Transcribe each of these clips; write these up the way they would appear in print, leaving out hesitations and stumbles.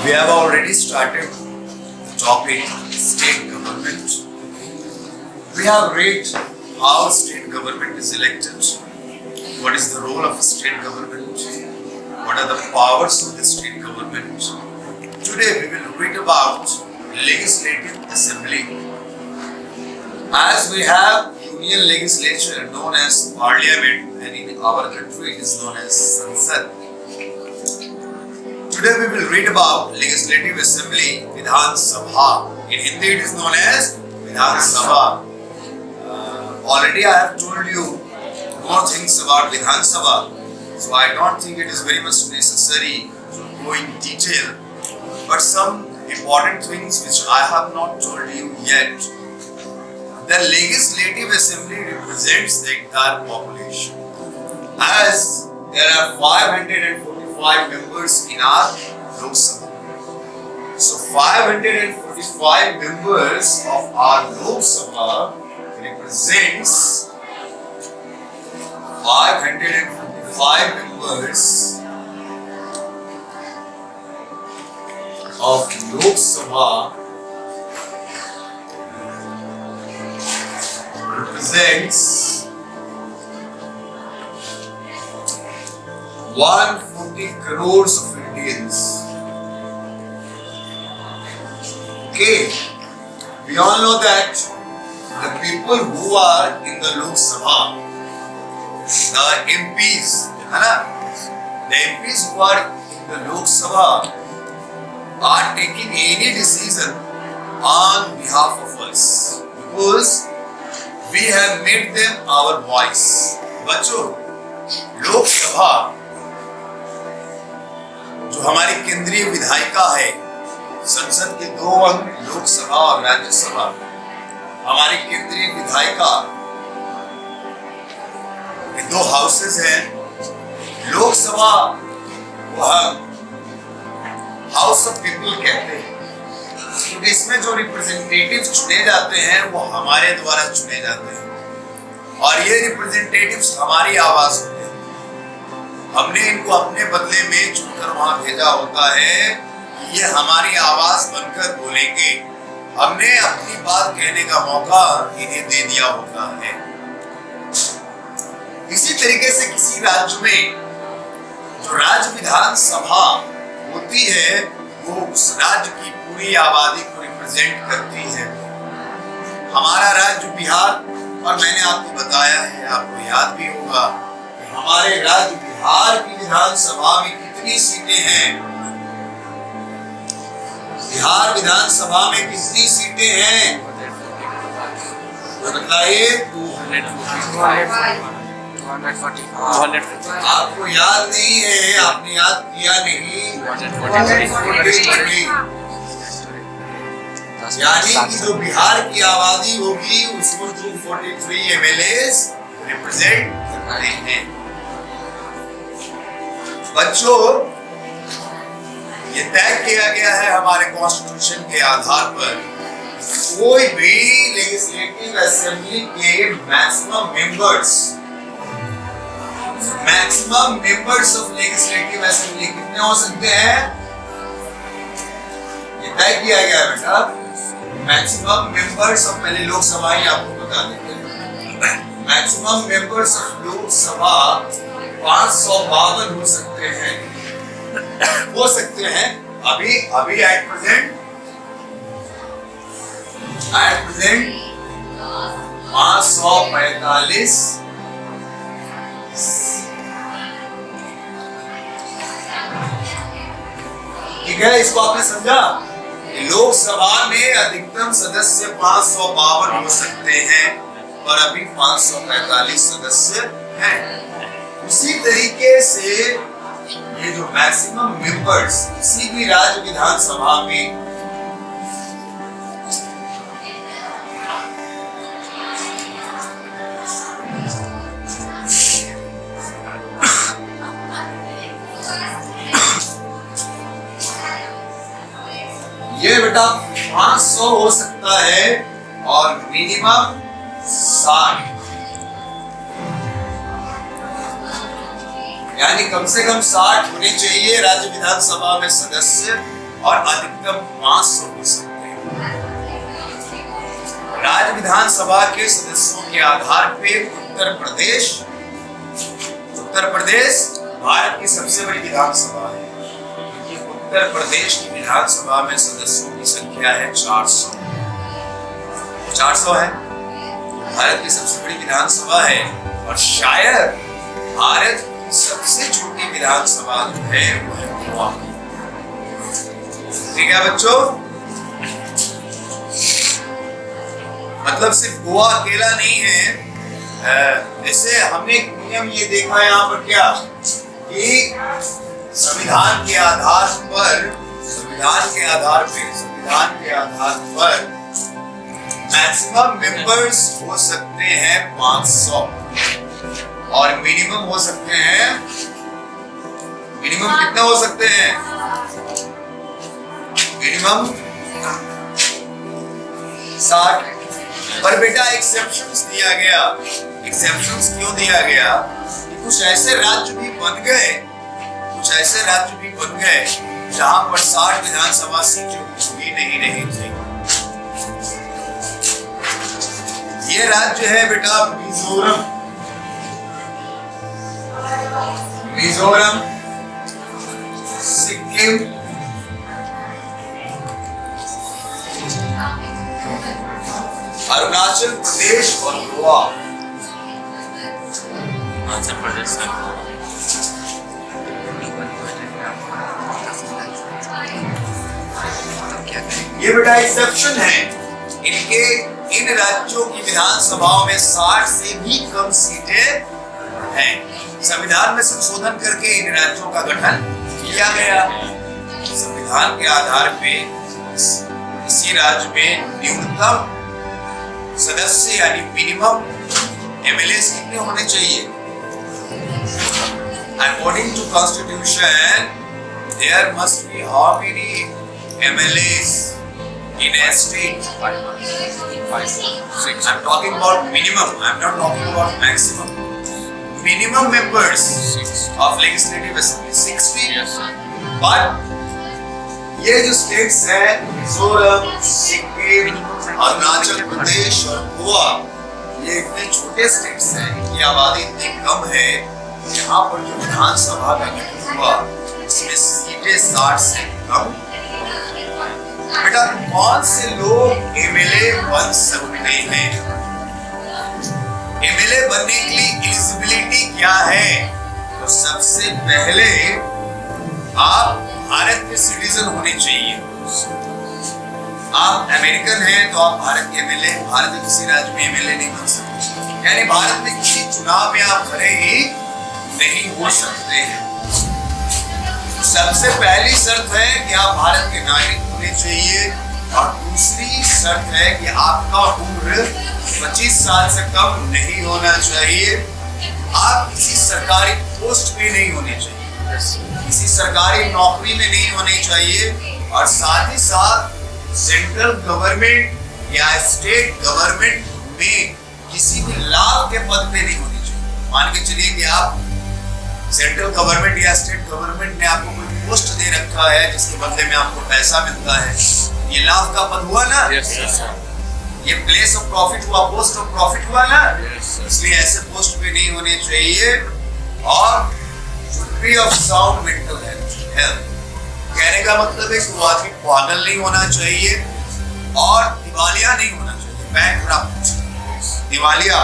We have already started the topic state government. We have read how state government is elected, what is the role of a state government, what are the powers of the state government. Today we will read about legislative assembly. As we have union legislature known as parliament, and in our country it is known as Sansad. Today we will read about legislative assembly, Vidhan Sabha. In Hindi it is known as Vidhan Sabha. Already I have told you more things about Vidhan Sabha, so I don't think it is very much necessary to go in detail. But some important things which I have not told you yet. The legislative assembly represents the entire population. As there are 545 members in our Lok Sabha. So 545 members of our Lok Sabha represents 545 members of Lok Sabha represents 140 crores of Indians. Okay, we all know that the people who are in the Lok Sabha, the MPs, the MPs who are in the Lok Sabha are taking any decision on behalf of us because we have made them our voice. बच्चों, लोक सभा जो हमारी केंद्रीय विधायिका है, संसद के दो अंग लोकसभा और राज्यसभा, हमारी केंद्रीय विधायिका के दो हाउसेस हैं। लोकसभा वो हाउस ऑफ पीपल कहते हैं, क्योंकि इसमें जो रिप्रेजेंटेटिव चुने जाते हैं वो हमारे द्वारा चुने जाते हैं और ये रिप्रेजेंटेटिव्स हमारी आवाज होते हैं। हमने इनको अपने बदले में चुनकर वहां भेजा होता है कि ये हमारी आवाज बनकर बोलेंगे। हमने अपनी बात कहने का मौका इन्हें दे दिया होता है। इसी तरीके से किसी राज्य में जो राज्य विधान सभा होती है वो उस राज्य की पूरी आबादी को रिप्रेजेंट करती है। हमारा राज्य बिहार, और मैंने आपको बताया है, आपको याद भी होगा कि हमारे राज्य बिहार की विधानसभा में कितनी सीटें हैं। बिहार विधानसभा में कितनी सीटें हैं बताइए। 240। आपको याद नहीं है, आपने याद किया नहीं। यानी कि जो बिहार की आबादी होगी उसको 243 एमएलएस रिप्रेजेंट करते हैं। बच्चों, ये तय किया गया है हमारे कॉन्स्टिट्यूशन के आधार पर, कोई भी लेजिस्लेटिव असेंबली के maximum members of legislative assembly कितने हो सकते हैं? ये तय किया गया है बेटा। मैक्सिमम मेंबर्स ऑफ, पहले लोकसभा ही आपको बता देते हैं। मैक्सिमम मेंबर्स ऑफ लोकसभा 552 हो सकते हैं। अभी एट प्रेजेंट 545। ठीक है, इसको आपने समझा? लोकसभा में अधिकतम सदस्य 552 हो सकते हैं और अभी 545 सदस्य हैं। उसी तरीके से ये जो मैक्सिमम मेंबर्स किसी भी राज्य विधानसभा में ये बेटा 500 हो सकता है और मिनिमम 60, यानी कम से कम 60 होने चाहिए राज्य विधानसभा में सदस्य और अधिकतम 500 हो सकते हैं। राज्य विधानसभा के सदस्यों के आधार पे उत्तर प्रदेश भारत की सबसे बड़ी विधानसभा है। उत्तर प्रदेश की विधानसभा में सदस्यों की संख्या है 400 है। भारत की सबसे बड़ी विधानसभा है और शायद भारत की सबसे छोटी विधानसभा जो है वो है गोवा। ठीक है बच्चों, मतलब सिर्फ गोवा अकेला नहीं है। जैसे हमने एक नियम ये देखा यहाँ पर क्या कि संविधान के आधार पर मैक्सिमम मेंबर्स हो सकते हैं 500 और मिनिमम हो सकते हैं, मिनिमम कितने हो सकते हैं? मिनिमम 60। पर बेटा एक्सेप्शंस दिया गया। एक्सेप्शंस क्यों दिया गया? कि कुछ ऐसे राज्य भी बन गए जहां पर 60 विधानसभा सीटें भी नहीं रही थी। ये राज्य है बेटा मिजोरम, सिक्किम, अरुणाचल प्रदेश और गोवा। अरुणाचल प्रदेश ये बेटा एक्सेप्शन है। इन राज्यों की विधानसभाओं में 60 से भी कम सीटें हैं। संविधान में संशोधन करके इन राज्यों का गठन किया गया। संविधान के आधार पे इसी राज्य में न्यूनतम सदस्य यानी मिनिमम एमएलए कितने होने चाहिए? According to Constitution, there must be how many MLAs in a state? 5, 6. I'm talking about minimum. I'm not talking about maximum. Minimum members 6 of legislative assembly 60. Yes, sir. But ये जो states हैं मिजोरम, सिक्किम, अरुणाचल प्रदेश और गोवा, ये इतने छोटे स्टेट्स हैं, इनकी आबादी इतनी कम है, यहाँ पर जो विधानसभा का गठन हुआ इसमें सीटें 60 से कम। बेटा कौन से लोग एमएलए बन सकते हैं? एमएलए बनने के लिए एलिजिबिलिटी क्या है? तो सबसे पहले आप भारत के सिटीजन होने चाहिए। आप अमेरिकन हैं तो आप भारत के एमएलए, भारत के किसी राज्य में एमएलए नहीं बन सकते, यानी भारत में किसी चुनाव में आप खड़े ही नहीं हो सकते हैं। सबसे पहली शर्त है कि आप भारत के नागरिक होने चाहिए और दूसरी शर्त है कि आपका उम्र 25 साल से कम नहीं होना चाहिए। आप किसी सरकारी पोस्ट पे नहीं होने चाहिए, किसी सरकारी नौकरी में नहीं होने चाहिए और साथ ही साथ सेंट्रल गवर्नमेंट या स्टेट गवर्नमेंट में किसी भी लाभ के पद पे नहीं होने चाहिए। मान के चलिए कि आप सेंट्रल गवर्नमेंट या स्टेट गवर्नमेंट ने आपको कोई पोस्ट दे रखा है जिसके बदले में आपको पैसा मिलता है, ये लाभ का पद हुआ ना? Yes, sir. ये प्लेस ऑफ प्रॉफिट हुआ, पोस्ट ऑफ प्रॉफिट हुआ ना? Yes, sir. इसलिए ऐसे पोस्ट पे नहीं होने चाहिए। और free of sound mental health, कहने का मतलब है कि वो आदमी पागल नहीं होना चाहिए और दिवालिया नहीं होना चाहिए। बैंकक्रप्ट, दिवालिया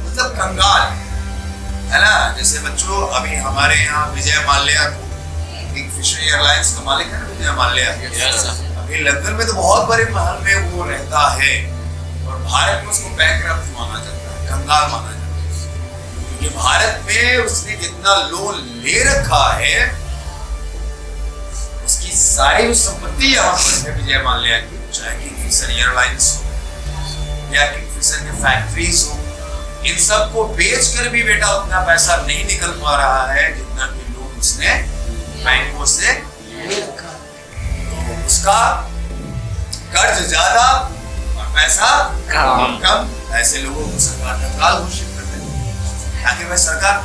मतलब कंगाल, है ना? जैसे बच्चों अभी हमारे यहाँ विजय माल्या किंगफिशर एयरलाइंस का मालिक है ना, विजय माल्या। Yes, sir. अभी लंदन में तो बहुत बड़े महल में वो रहता है और भारत में उसको बैंकक्रप्ट माना जाता है, कंगाल माना जाता है, क्योंकि भारत में उसने जितना लोन ले रखा है उसकी सारी संपत्ति यहाँ पर है विजय माल्या की, चाहे किंगफिशर एयरलाइंस हो या किंगफिशर के फैक्ट्रीज हो, इन सब को बेच कर भी बेटा उतना पैसा नहीं निकल पा रहा है जितना कि लोन उसने बैंकों से ले रखा। तो उसका कर्ज ज्यादा और पैसा कम, ऐसे लोगों को सरकार कंगाल घोषित कर देती है। ताकि वह सरकार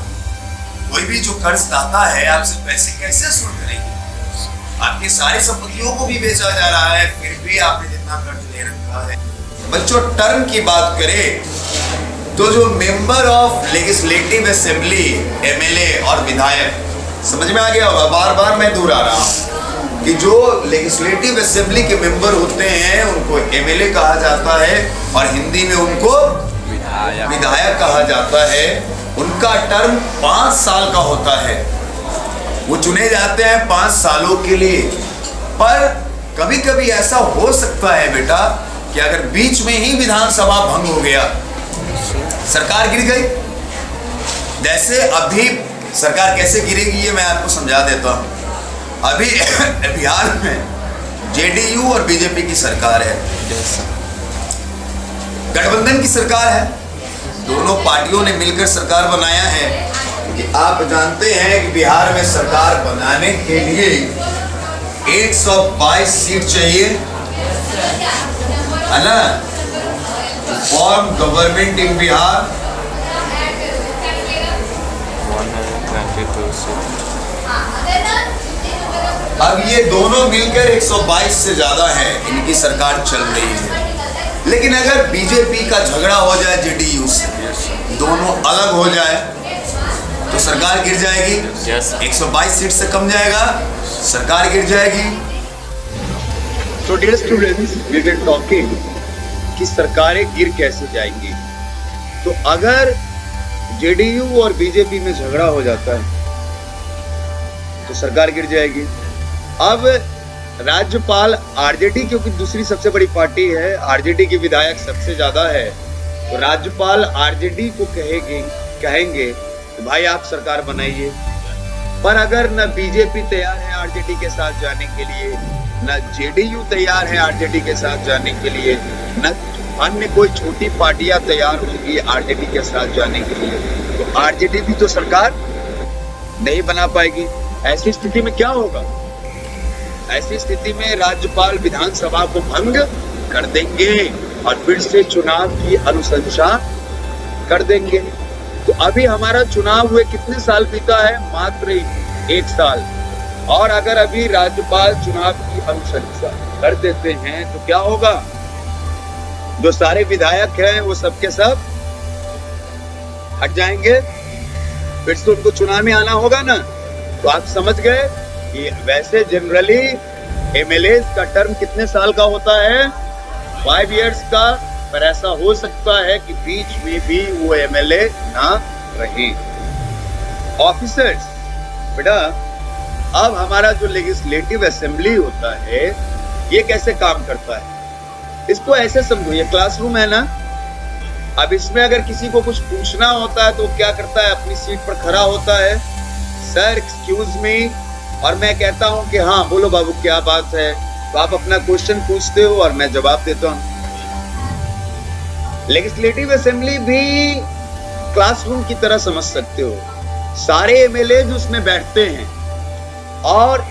कोई भी जो कर्ज दाता है आपसे पैसे कैसे वसूल करेगी? आपकी सारी संपत्तियों को भी बेचा जा रहा है, फिर भी आपने जितना कर्ज ले रखा है। बच्चों, टर्म की बात करें तो जो member of legislative assembly, MLA और विधायक, समझ में आ गया होगा, बार बार मैं दोहरा रहा हूं कि जो लेजिस्लेटिव असेंबली के मेंबर होते हैं उनको एमएलए कहा जाता है और हिंदी में उनको विधायक कहा जाता है। उनका टर्म 5 साल का होता है। वो चुने जाते हैं 5 सालों के लिए। पर कभी कभी ऐसा हो सकता है बेटा कि अगर बीच में ही विधानसभा भंग हो गया, सरकार गिर गई। जैसे अभी सरकार कैसे गिरेगी ये मैं आपको समझा देता हूं। अभी बिहार में जेडीयू और बीजेपी की सरकार है, गठबंधन की सरकार है। दोनों पार्टियों ने मिलकर सरकार बनाया है कि आप जानते हैं कि बिहार में सरकार बनाने के लिए 122 सीट चाहिए, है ना, form government in Bihar. 122 seat. अब ये दोनों मिलकर 122 से ज्यादा है, इनकी सरकार चल रही है। लेकिन अगर बीजेपी का झगड़ा हो जाए जेडीयू से, दोनों अलग हो जाए तो सरकार गिर जाएगी। 122 सीट से कम जाएगा, सरकार गिर जाएगी। So dear students, we were talking कि सरकारें गिर कैसे जाएंगी। तो अगर जेडीयू और बीजेपी में झगड़ा हो जाता है तो सरकार गिर जाएगी। अब राज्यपाल आरजेडी, क्योंकि दूसरी सबसे बड़ी पार्टी है, आरजेडी के विधायक सबसे ज्यादा है, तो राज्यपाल आरजेडी को कहेंगे कि भाई आप सरकार बनाइए। पर अगर न बीजेपी तैयार है आरजेडी के साथ जाने के लिए, न जेडीयू तैयार है आरजेडी के साथ जाने के लिए, न अन्य कोई छोटी पार्टियां तैयार होगी आरजेडी के साथ जाने के लिए, तो आरजेडी भी तो सरकार नहीं बना पाएगी। ऐसी स्थिति में क्या होगा? ऐसी स्थिति में राज्यपाल विधानसभा को भंग कर देंगे और फिर से चुनाव की अनुशंसा कर देंगे। तो अभी हमारा चुनाव हुए कितने साल बीता है? मात्र 1 साल। और अगर अभी राज्यपाल चुनाव की अनुशंसा कर देते हैं तो क्या होगा? जो सारे विधायक हैं वो सबके सब हट जाएंगे, फिर से उनको चुनाव में आना होगा ना। तो आप समझ गए कि वैसे जनरली एमएलए का टर्म कितने साल का होता है? 5 इयर्स का। पर ऐसा हो सकता है कि बीच में भी वो एमएलए ना रहे। ऑफिसर्स, बेटा अब हमारा जो लेजिस्लेटिव असेंबली होता है ये कैसे काम करता है? इसको ऐसे समझो, ये क्लासरूम है ना। अब इसमें अगर किसी को कुछ पूछना होता है तो क्या करता है? अपनी सीट पर खड़ा होता है, सर एक्सक्यूज मी, और मैं कहता हूं कि हाँ बोलो बाबू क्या बात है, तो आप अपना क्वेश्चन पूछते हो और मैं जवाब देता हूं। लेजिस्लेटिव असेंबली भी क्लासरूम की तरह समझ सकते हो। सारे एमएलए उसमें बैठते हैं और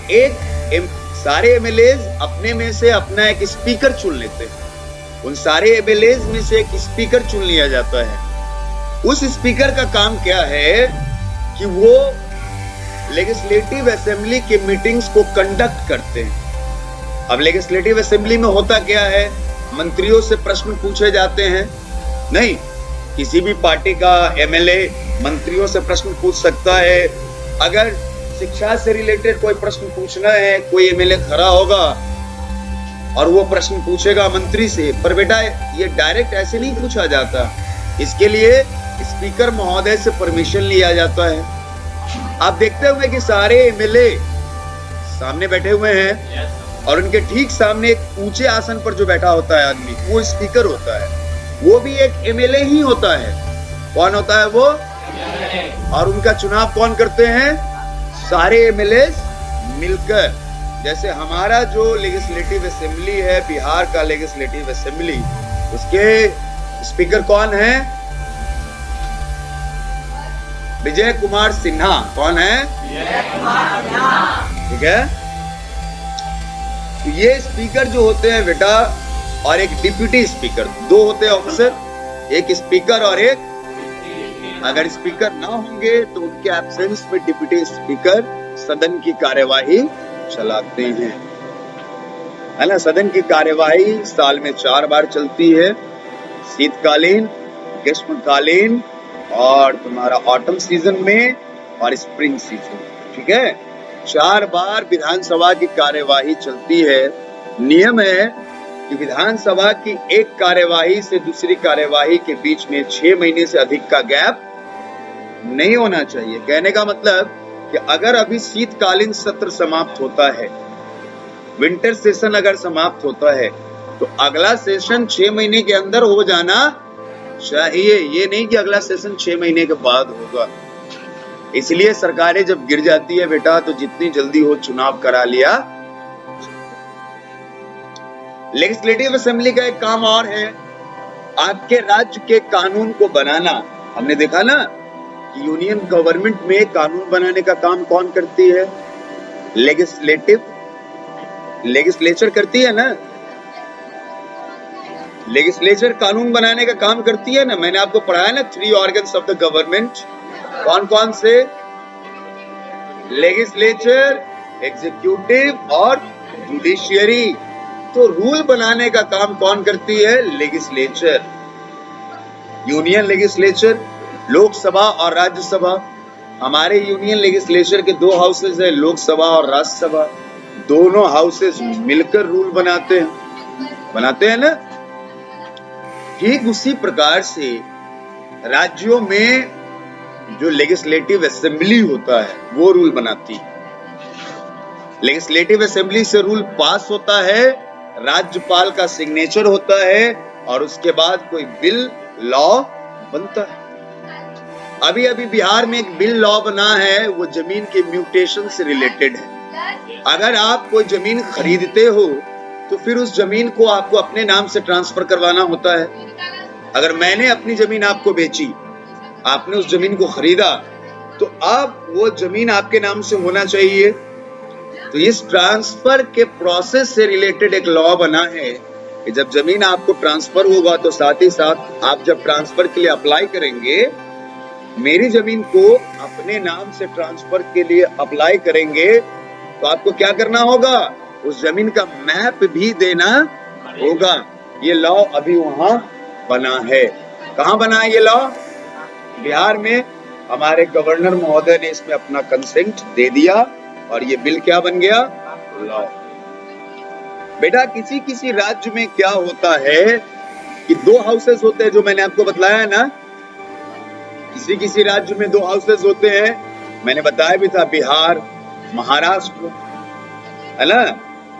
सारे एमएलए अपने में से अपना एक स्पीकर चुन लेते हैं। उन सारे एमएलए में से एक स्पीकर चुन लिया जाता है। उस स्पीकर का काम क्या है कि वो लेजिस्लेटिव असेंबली के मीटिंग्स को कंडक्ट करते हैं। अब लेजिस्लेटिव असेंबली में होता क्या है? मंत्रियों से प्रश्न पूछे जाते हैं। नहीं, किसी भी पार्टी का एमएलए मंत्रियों से प्रश्न पूछ सकता है। अगर शिक्षा से रिलेटेड कोई प्रश्न पूछना है, कोई एमएलए खड़ा होगा और वो प्रश्न पूछेगा मंत्री से। पर बेटा ये डायरेक्ट ऐसे नहीं पूछा जाता, इसके लिए स्पीकर महोदय से परमिशन लिया जाता है। आप देखते होंगे कि सारे एमएलए सामने बैठे हुए हैं और उनके ठीक सामने एक ऊंचे आसन पर जो बैठा होता है आदमी, वो स्पीकर होता है। वो भी एक एमएलए ही होता है। कौन होता है वो? और उनका चुनाव कौन करते हैं? सारे एमएलए मिलकर। जैसे हमारा जो लेजिस्लेटिव असेंबली है, बिहार का लेजिस्लेटिव असेंबली, उसके स्पीकर कौन है? विजय कुमार सिन्हा। कौन है? ठीक है। तो ये स्पीकर जो होते हैं बेटा, और एक डिप्यूटी स्पीकर, 2 होते हैं ऑफिसर, एक स्पीकर और एक, अगर स्पीकर ना होंगे तो उनके एब्सेंस में डिप्यूटी स्पीकर सदन की कार्यवाही चलाते हैं, है ना। सदन की कार्यवाही साल में 4 बार चलती है, शीतकालीन, ग्रीष्मकालीन और तुम्हारा ऑटम सीजन में और स्प्रिंग सीजन, ठीक है। 4 बार विधानसभा की कार्यवाही चलती है। नियम है कि विधानसभा की एक कार्यवाही से दूसरी कार्यवाही के बीच में 6 महीने से अधिक का गैप नहीं होना चाहिए। कहने का मतलब कि अगर अभी शीतकालीन सत्र समाप्त होता है, विंटर सेशन अगर समाप्त होता है, तो अगला सेशन 6 महीने के अंदर हो जाना चाहिए। ये नहीं कि अगला सेशन 6 महीने के बाद होगा। इसलिए सरकारें जब गिर जाती है बेटा, तो जितनी जल्दी हो चुनाव करा लिया। लेजिस्लेटिव असेंबली का एक काम और है, आपके राज्य के कानून को बनाना। हमने देखा ना कि यूनियन गवर्नमेंट में कानून बनाने का काम कौन करती है? लेजिस्लेचर करती है ना। लेजिस्लेचर कानून बनाने का काम करती है ना। मैंने आपको पढ़ाया ना 3 ऑर्गन्स ऑफ द गवर्नमेंट, कौन कौन से? लेजिस्लेचर, एग्जीक्यूटिव और जुडिशियरी। तो रूल बनाने का काम कौन करती है? लेजिस्लेचर। यूनियन लेजिस्लेचर, लोकसभा और राज्यसभा। हमारे यूनियन लेजिस्लेचर के 2 हाउसेज है, लोकसभा और राज्यसभा। दोनों हाउसेज मिलकर रूल बनाते हैं ना। ठीक उसी प्रकार से राज्यों में जो लेजिस्लेटिव असेंबली होता है वो रूल बनाती है। लेजिस्लेटिव असेंबली से रूल पास होता है, राज्यपाल का सिग्नेचर होता है और उसके बाद कोई बिल लॉ बनता है। अभी अभी बिहार में एक बिल लॉ बना है, वो जमीन के म्यूटेशन से रिलेटेड है। अगर आप कोई जमीन खरीदते हो तो फिर उस जमीन को आपको अपने नाम से ट्रांसफर करवाना होता है। अगर मैंने अपनी जमीन आपको बेची, आपने उस जमीन को खरीदा, तो अब वो जमीन आपके नाम से होना चाहिए। तो इस ट्रांसफर के प्रोसेस से रिलेटेड एक लॉ बना है कि जब जमीन आपको ट्रांसफर होगा तो साथ ही साथ आप जब ट्रांसफर के लिए अप्लाई करेंगे, मेरी जमीन को अपने नाम से ट्रांसफर के लिए अप्लाई करेंगे, तो आपको क्या करना होगा? उस जमीन का मैप भी देना होगा। ये लॉ अभी वहां बना है। कहां बना है ये लॉ? बिहार में। हमारे गवर्नर महोदय ने इसमें अपना कंसेंट दे दिया और ये बिल क्या बन गया? लॉ। बेटा किसी किसी राज्य में क्या होता है कि 2 हाउसेस होते हैं, जो मैंने आपको बतलाया ना। किसी किसी राज्य में 2 हाउसेस होते हैं, मैंने बताया भी था, बिहार, महाराष्ट्र, है ना।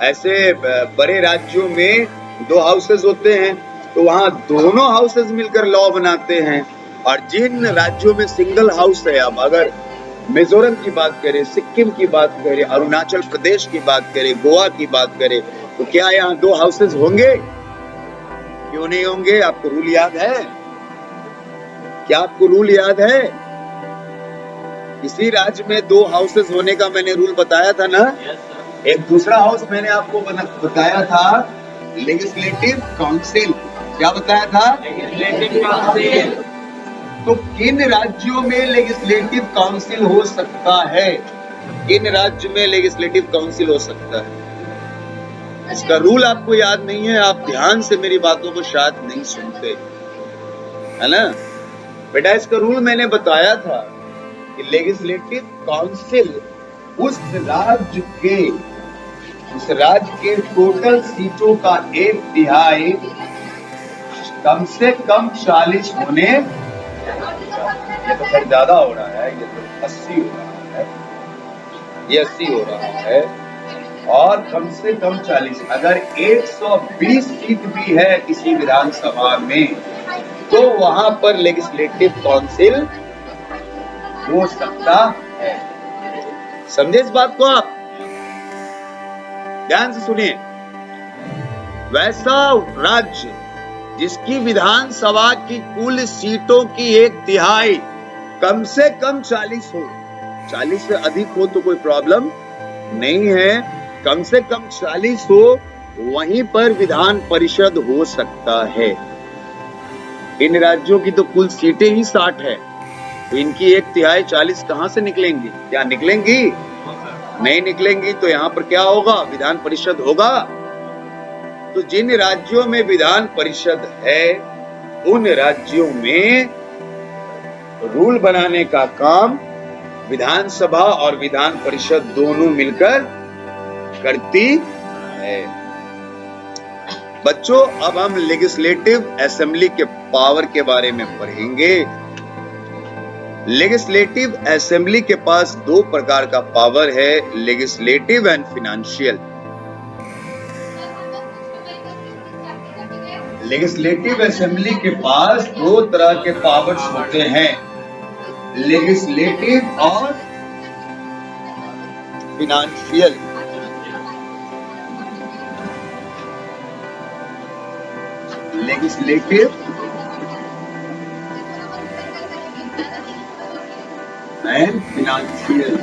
ऐसे बड़े राज्यों में 2 हाउसेस होते हैं, तो वहां दोनों हाउसेस मिलकर लॉ बनाते हैं। और जिन राज्यों में सिंगल हाउस है, अब अगर मिजोरम की बात करें, सिक्किम की बात करें, अरुणाचल प्रदेश की बात करें, गोवा की बात करें, तो क्या यहाँ 2 हाउसेस होंगे? क्यों नहीं होंगे? आपको रूल याद है? क्या आपको रूल याद है? इसी राज्य में 2 हाउसेस होने का मैंने रूल बताया था ना। एक दूसरा हाउस मैंने आपको बताया था, लेजिस्लेटिव काउंसिल। क्या बताया था? Legislative council. तो किन राज्यों में लेजिस्लेटिव काउंसिल हो सकता है? किन राज्य में लेजिस्लेटिव काउंसिल हो सकता है? इसका रूल आपको याद नहीं है, आप ध्यान से मेरी बातों को शायद नहीं सुनते, है ना। बेटा इसका रूल मैंने बताया था कि लेजिस्लेटिव काउंसिल उस राज्य के टोटल सीटों का 1/3 कम से कम 40 होने, ये तो खैर ज्यादा हो रहा है, ये तो 80 हो रहा है, ये 80 हो रहा है, और कम से कम 40। अगर 120 सीट भी है किसी विधानसभा में, तो वहां पर लेजिस्लेटिव काउंसिल हो सकता है। समझे इस बात को आप? ध्यान से सुनिए। वैसा राज्य जिसकी विधानसभा की कुल सीटों की 1/3 कम से कम 40 हो, 40 से अधिक हो तो कोई प्रॉब्लम नहीं है, कम से कम 40 हो, वहीं पर विधान परिषद हो सकता है। इन राज्यों की तो कुल सीटें ही 60 है, तो इनकी 1/3 40 कहां से निकलेंगी? क्या निकलेंगी? नहीं निकलेंगी तो यहाँ पर क्या होगा? विधान परिषद होगा। तो जिन राज्यों में विधान परिषद है उन राज्यों में रूल बनाने का काम विधानसभा और विधान परिषद दोनों मिलकर करती है। बच्चों, अब हम लेजिस्लेटिव असेंबली के पावर के बारे में पढ़ेंगे। लेजिस्लेटिव असेंबली के पास दो प्रकार का पावर है, legislative and financial. Legislative assembly के पास दो तरह के पावर्स होते हैं, लेजिस्लेटिव और financial. Legislative and financial.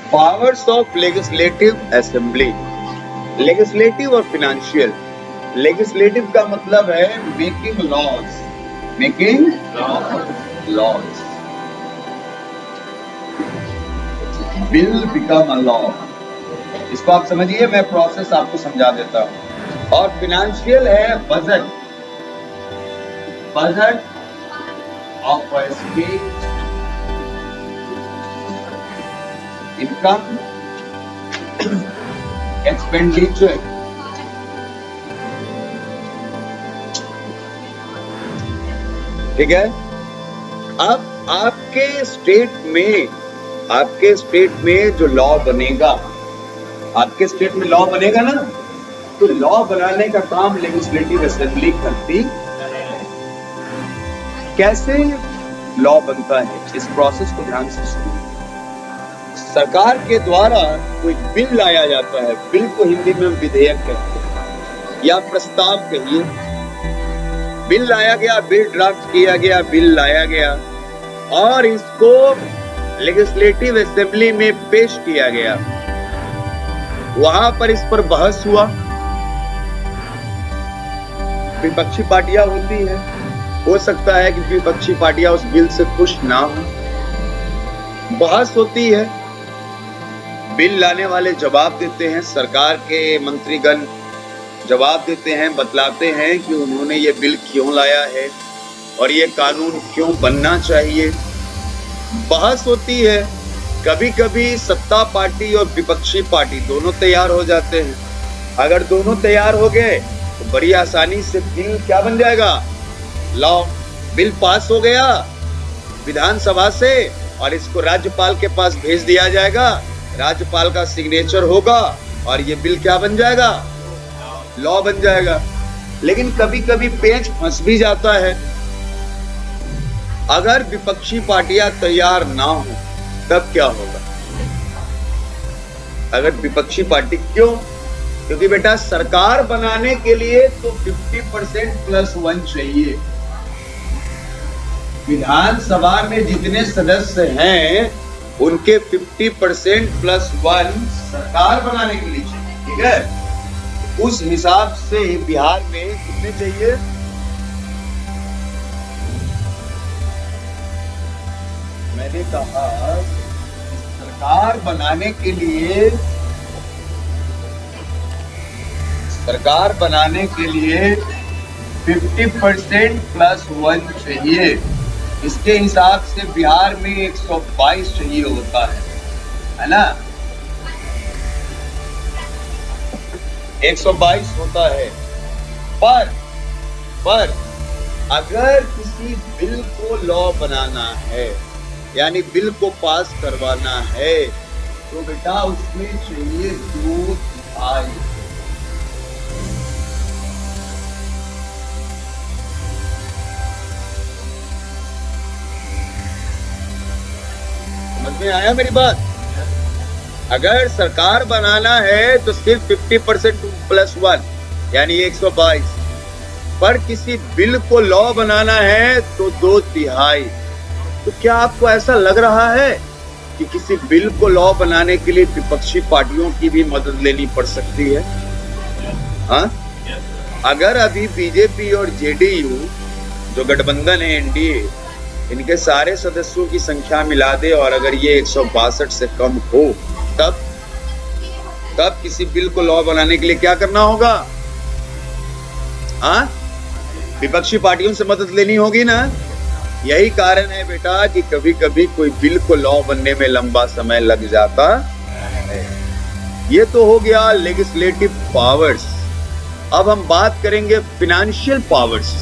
Powers of legislative assembly, legislative और फिनेंशियल। लेजिस्लेटिव का मतलब है making laws, making laws. Bill become a law. इसको आप समझिए, मैं प्रोसेस आपको समझा देता हूं। और फिनेंशियल है budget, budget of a state, income, expenditure. ठीक है। अब आपके स्टेट में जो लॉ बनेगा, आपके स्टेट में लॉ बनेगा ना, तो लॉ बनाने का काम लेजिस्लेटिव असेंबली करती है। कैसे लॉ बनता है, इस प्रोसेस को ध्यान से सुनिए। सरकार के द्वारा कोई बिल लाया जाता है, बिल को हिंदी में विधेयक कहते हैं या प्रस्ताव कहिए। बिल लाया गया, बिल ड्राफ्ट किया गया, बिल लाया गया और इसको लेजिस्लेटिव असेंबली में पेश किया गया। वहां पर इस पर बहस हुआ। विपक्षी पार्टियां होती है, हो सकता है कि विपक्षी पार्टियां उस बिल से खुश ना हो, बहस होती है। बिल लाने वाले जवाब देते हैं, सरकार के मंत्रीगण जवाब देते हैं, बतलाते हैं कि उन्होंने ये बिल क्यों लाया है और ये कानून क्यों बनना चाहिए। बहस होती है। कभी कभी सत्ता पार्टी और विपक्षी पार्टी दोनों तैयार हो जाते हैं। अगर दोनों तैयार हो गए तो बड़ी आसानी से बिल क्या बन जाएगा? लॉ। बिल पास हो गया विधानसभा से और इसको राज्यपाल के पास भेज दिया जाएगा, राज्यपाल का सिग्नेचर होगा और ये बिल क्या बन जाएगा? लॉ बन जाएगा। लेकिन कभी कभी पेच फंस भी जाता है। अगर विपक्षी पार्टियां तैयार ना हो तब क्या होगा? अगर विपक्षी पार्टी, क्यों? क्योंकि बेटा सरकार बनाने के लिए तो 50% प्लस 1 चाहिए। विधानसभा में जितने सदस्य हैं उनके 50% प्लस 1 सरकार बनाने के लिए चाहिए। ठीक है। उस हिसाब से बिहार में कितने चाहिए? मैंने कहा सरकार बनाने के लिए 50% प्लस 1 चाहिए। इसके हिसाब से बिहार में 122 चाहिए होता है ना? 122 होता है। पर अगर किसी बिल को लॉ बनाना है, यानी बिल को पास करवाना है, तो बेटा उसमें चाहिए 2/3। समझ में आया मेरी बात? अगर सरकार बनाना है तो सिर्फ 50% +1 यानी 122, पर किसी बिल को लॉ बनाना है तो 2/3। तो क्या आपको ऐसा लग रहा है कि किसी बिल को लॉ बनाने के लिए विपक्षी पार्टियों की भी मदद लेनी पड़ सकती है? हाँ, अगर अभी बीजेपी और जेडीयू जो गठबंधन है एनडीए, इनके सारे सदस्यों की संख्या मिला दे और अगर ये 162 से कम हो, तब किसी बिल को लॉ बनाने के लिए क्या करना होगा? हाँ, विपक्षी पार्टियों से मदद लेनी होगी ना। यही कारण है बेटा कि कभी कभी कोई बिल को लॉ बनने में लंबा समय लग जाता है। ये तो हो गया लेजिस्लेटिव पावर्स। अब हम बात करेंगे फिनेंशियल पावर्स।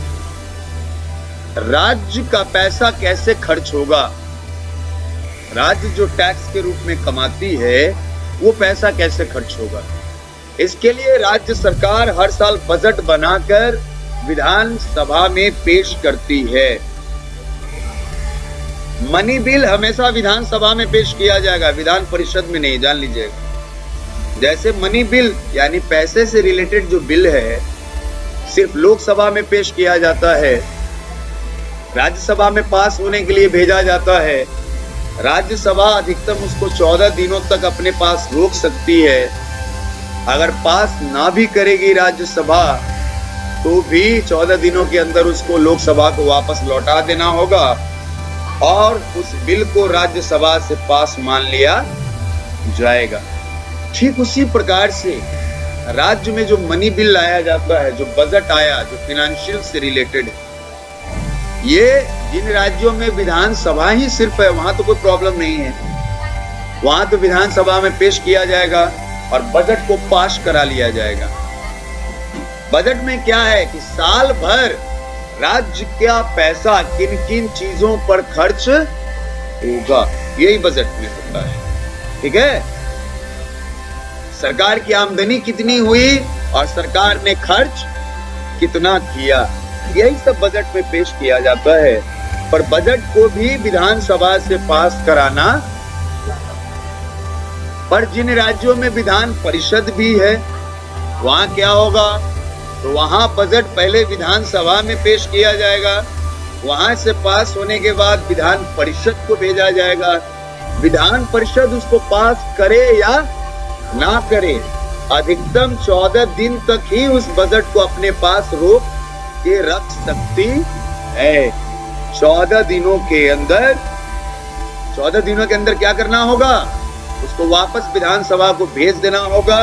राज्य का पैसा कैसे खर्च होगा? राज्य जो टैक्स के रूप में कमाती है वो पैसा कैसे खर्च होगा? इसके लिए राज्य सरकार हर साल बजट बनाकर विधानसभा में पेश करती है। मनी बिल हमेशा विधानसभा में पेश किया जाएगा, विधान परिषद में नहीं, जान लीजिएगा। जैसे मनी बिल यानी पैसे से रिलेटेड जो बिल है सिर्फ लोकसभा में पेश किया जाता है, राज्यसभा में पास होने के लिए भेजा जाता है। राज्यसभा अधिकतम उसको 14 दिनों तक अपने पास रोक सकती है। अगर पास ना भी करेगी राज्यसभा तो भी 14 दिनों के अंदर उसको लोकसभा को वापस लौटा देना होगा और उस बिल को राज्यसभा से पास मान लिया जाएगा। ठीक उसी प्रकार से राज्य में जो मनी बिल लाया जाता है, जो बजट आया, जो फाइनेंशियल से रिलेटेड है, ये जिन राज्यों में विधानसभा ही सिर्फ है वहां तो कोई प्रॉब्लम नहीं है। वहां तो विधानसभा में पेश किया जाएगा और बजट को पास करा लिया जाएगा। बजट में क्या है कि साल भर राज्य का पैसा किन किन चीजों पर खर्च होगा, यही बजट में होता है। ठीक है, सरकार की आमदनी कितनी हुई और सरकार ने खर्च कितना किया, यही सब बजट में पेश किया जाता है। पर बजट को भी विधानसभा से पास कराना, पर जिन राज्यों में विधान परिषद भी है वहां क्या होगा? तो वहां बजट पहले विधानसभा में पेश किया जाएगा, वहां से पास होने के बाद विधान परिषद को भेजा जाएगा। विधान परिषद उसको पास करे या ना करे, अधिकतम 14 दिन तक ही उस बजट को अपने पास रोक के रख सकती है। 14 दिनों के अंदर क्या करना होगा? उसको वापस विधानसभा को भेज देना होगा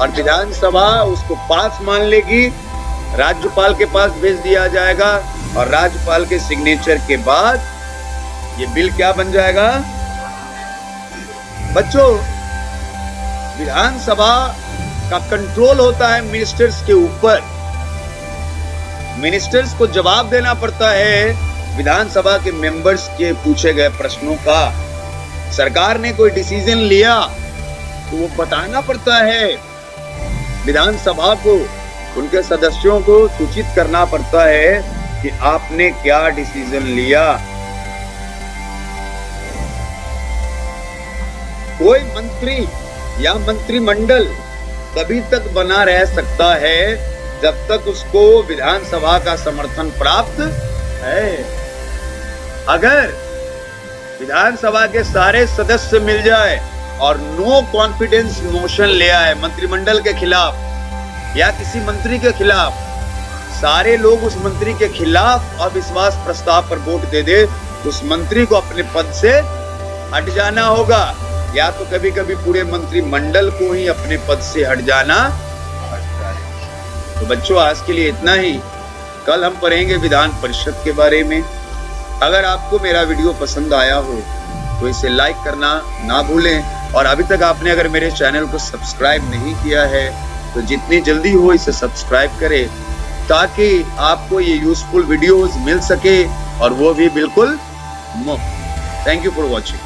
और विधानसभा उसको पास मान लेगी, राज्यपाल के पास भेज दिया जाएगा और राज्यपाल के सिग्नेचर के बाद ये बिल क्या बन जाएगा? बच्चों, विधानसभा का कंट्रोल होता है मिनिस्टर्स के ऊपर। मिनिस्टर्स को जवाब देना पड़ता है विधानसभा के मेंबर्स के पूछे गए प्रश्नों का। सरकार ने कोई डिसीजन लिया तो वो बताना पड़ता है विधानसभा को, उनके सदस्यों को सूचित करना पड़ता है कि आपने क्या डिसीजन लिया। कोई मंत्री या मंत्रिमंडल तभी तक बना रह सकता है जब तक उसको विधानसभा का समर्थन प्राप्त है। अगर विधानसभा के सारे सदस्य मिल जाए और नो कॉन्फिडेंस मोशन ले आए मंत्रिमंडल के खिलाफ या किसी मंत्री के खिलाफ, सारे लोग उस मंत्री के खिलाफ अविश्वास प्रस्ताव पर वोट दे दे, उस मंत्री को अपने पद से हट जाना होगा, या तो कभी कभी पूरे मंत्रिमंडल को ही अपने पद से हट जाना पड़ता है। तो बच्चों, आज के लिए इतना ही। कल हम पढ़ेंगे विधान परिषद के बारे में। अगर आपको मेरा वीडियो पसंद आया हो तो इसे लाइक करना ना भूलें, और अभी तक आपने अगर मेरे चैनल को सब्सक्राइब नहीं किया है तो जितनी जल्दी हो इसे सब्सक्राइब करें ताकि आपको ये यूजफुल वीडियोस मिल सके, और वो भी बिल्कुल मुफ्त। Thank you for watching.